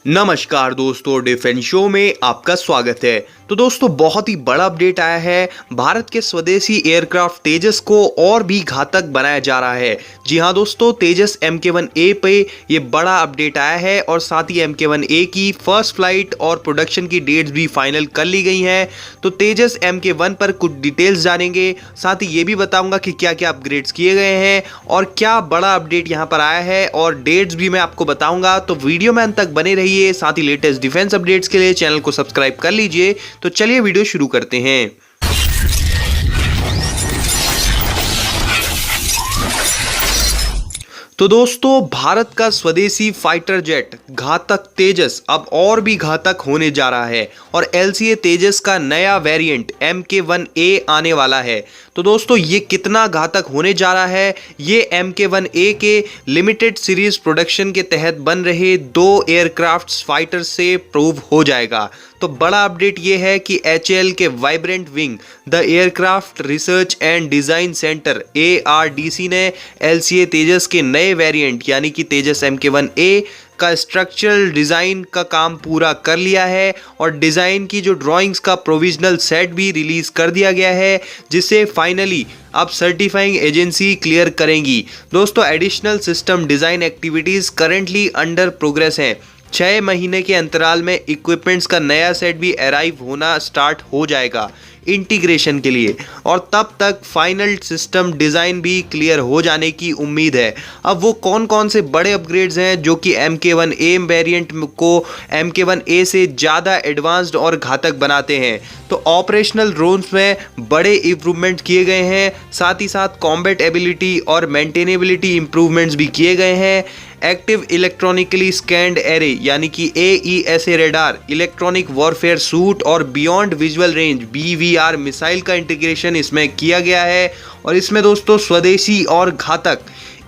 नमस्कार दोस्तों, defence show में आपका स्वागत है। तो दोस्तों, बहुत ही बड़ा अपडेट आया है। भारत के स्वदेशी एयरक्राफ्ट तेजस को और भी घातक बनाया जा रहा है। जी हां दोस्तों, तेजस MK1A पे ये बड़ा अपडेट आया है और साथ ही MK1A की फर्स्ट फ्लाइट और प्रोडक्शन की डेट्स भी फाइनल कर ली गई हैं। तो तेजस MK1 पर कुछ डिटेल्स जानेंगे, साथ ही ये भी बताऊंगा कि क्या क्या अपग्रेड्स किए गए हैं और क्या बड़ा अपडेट यहाँ पर आया है और डेट्स भी मैं आपको बताऊंगा। तो वीडियो में अंत तक बने रहिए। साथ ही लेटेस्ट डिफेंस अपडेट्स के लिए चैनल को सब्सक्राइब कर लीजिए। तो चलिए वीडियो शुरू करते हैं। तो दोस्तों, भारत का स्वदेशी फाइटर जेट घातक तेजस अब और भी घातक होने जा रहा है और LCA तेजस का नया वेरिएंट MK1A आने वाला है। तो दोस्तों, ये कितना घातक होने जा रहा है, ये MK1A के लिमिटेड सीरीज प्रोडक्शन के तहत बन रहे 2 एयरक्राफ्ट फाइटर से प्रूव हो जाएगा। तो बड़ा अपडेट ये है कि HAL के vibrant wing the aircraft research and design centre ARDC ने LCA तेजस के नए वेरिएंट यानी कि तेजस MK1A का स्ट्रक्चरल डिज़ाइन का काम पूरा कर लिया है और डिज़ाइन की जो ड्राइंग्स का प्रोविजनल सेट भी रिलीज़ कर दिया गया है, जिसे फाइनली अब सर्टिफाइंग एजेंसी क्लियर करेंगी। दोस्तों, additional system design activities currently under progress हैं। 6 महीने के अंतराल में इक्विपमेंट्स का नया सेट भी अराइव होना स्टार्ट हो जाएगा इंटीग्रेशन के लिए और तब तक फाइनल सिस्टम डिज़ाइन भी क्लियर हो जाने की उम्मीद है। अब वो कौन कौन से बड़े अपग्रेड्स हैं जो कि MK1A वेरिएंट को MK1A से ज़्यादा एडवांस्ड और घातक बनाते हैं। तो ऑपरेशनल ड्रोन्स में बड़े इम्प्रूवमेंट किए गए हैं, साथ ही साथ कॉम्बैट एबिलिटी और मेंटेनेबिलिटी इम्प्रूवमेंट्स भी किए गए हैं। एक्टिव इलेक्ट्रॉनिकली स्कैंड एरे यानी कि AESA radar, electronic warfare suite और beyond visual range BVR missile का इंटीग्रेशन इसमें किया गया है और इसमें दोस्तों स्वदेशी और घातक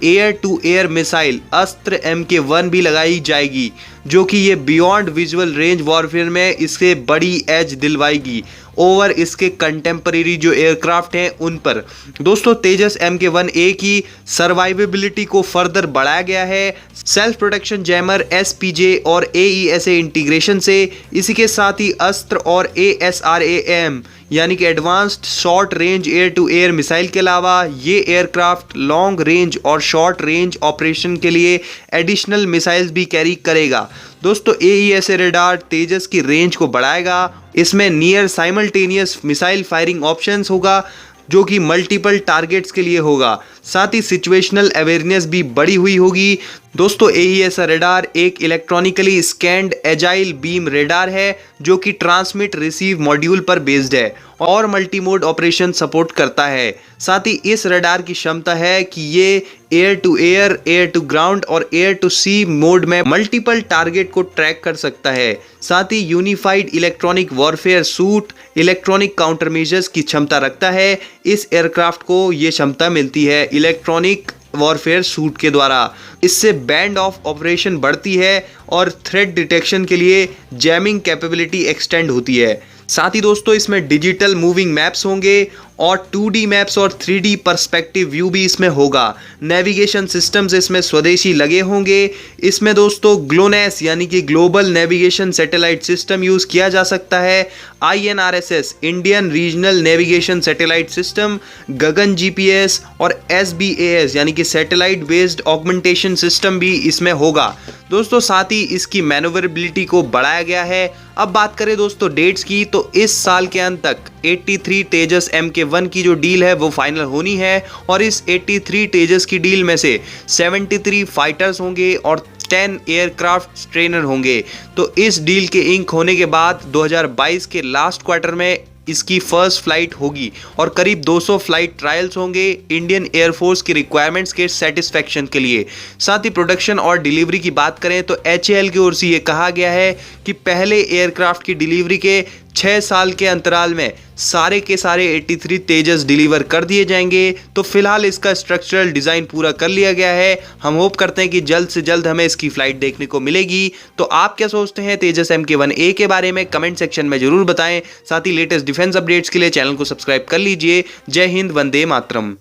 एयर टू एयर मिसाइल अस्त्र MK1 भी लगाई जाएगी, जो कि ये बियॉन्ड विजुअल रेंज वॉरफेयर में इससे बड़ी एज दिलवाएगी ओवर इसके कंटेम्परेरी जो एयरक्राफ्ट हैं उन पर। दोस्तों, तेजस MK1A की सर्वाइवेबिलिटी को फर्दर बढ़ाया गया है सेल्फ प्रोटेक्शन जैमर SPJ और AESA इंटीग्रेशन से। इसी के साथ ही अस्त्र और ASRAM यानी कि advanced short range air to air missile के अलावा ये एयरक्राफ्ट लॉन्ग रेंज और शॉर्ट रेंज ऑपरेशन के लिए एडिशनल मिसाइल्स भी कैरी करेगा। दोस्तों, AESA रेडार तेजस की रेंज को बढ़ाएगा। इसमें near simultaneous missile firing options होगा जो कि मल्टीपल टारगेट्स के लिए होगा। साथ ही सिचुएशनल अवेयरनेस भी बढ़ी हुई होगी। दोस्तों, AESA रेडार एक electronically scanned agile beam radar है जो कि ट्रांसमिट रिसीव मॉड्यूल पर बेस्ड है और मल्टी मोड ऑपरेशन सपोर्ट करता है। साथ ही इस रेडार की क्षमता है कि ये एयर टू ग्राउंड और एयर टू सी मोड में मल्टीपल टारगेट को ट्रैक कर सकता है। साथ ही unified electronic warfare suite electronic counter measures की क्षमता रखता है। इस एयरक्राफ्ट को ये क्षमता मिलती है इलेक्ट्रॉनिक वॉरफेयर सूट के द्वारा। इससे बैंड ऑफ ऑपरेशन बढ़ती है और थ्रेट डिटेक्शन के लिए जैमिंग कैपेबिलिटी एक्सटेंड होती है। साथ ही दोस्तों, इसमें डिजिटल मूविंग मैप्स होंगे और 2D मैप्स और 3D पर्सपेक्टिव व्यू भी इसमें होगा। नेविगेशन सिस्टम्स इसमें स्वदेशी लगे होंगे। इसमें दोस्तों ग्लोनेस यानी कि global navigation satellite system use किया जा सकता है। INRSS Indian regional navigation satellite system, Gagan GPS और SBAS यानी कि सैटेलाइट बेस्ड ऑगमेंटेशन सिस्टम भी इसमें होगा। दोस्तों, साथ ही इसकी मैनोवरेबिलिटी को बढ़ाया गया है। अब बात करें दोस्तों डेट्स की, तो इस साल के अंत तक 83 तेजस MK1 की जो डील है वो फाइनल होनी है और इस 83 तेजस की डील में से 73 फाइटर्स होंगे और 10 एयरक्राफ्ट ट्रेनर होंगे। तो इस डील के इंक होने के बाद 2022 के लास्ट क्वार्टर में इसकी फर्स्ट फ्लाइट होगी और करीब 200 फ्लाइट ट्रायल्स होंगे इंडियन एयरफोर्स की रिक्वायरमेंट्स के सेटिस्फैक्शन के लिए। साथ ही प्रोडक्शन और डिलीवरी की बात करें तो HAL की ओर से ये कहा गया है कि पहले एयरक्राफ्ट की डिलीवरी के 6 साल के अंतराल में सारे के सारे 83 तेजस डिलीवर कर दिए जाएंगे। तो फिलहाल इसका स्ट्रक्चरल डिज़ाइन पूरा कर लिया गया है। हम होप करते हैं कि जल्द से जल्द हमें इसकी फ्लाइट देखने को मिलेगी। तो आप क्या सोचते हैं तेजस MK1A के बारे में, कमेंट सेक्शन में जरूर बताएं। साथ ही लेटेस्ट डिफेंस अपडेट्स के लिए चैनल को सब्सक्राइब कर लीजिए। जय हिंद, वंदे मातरम।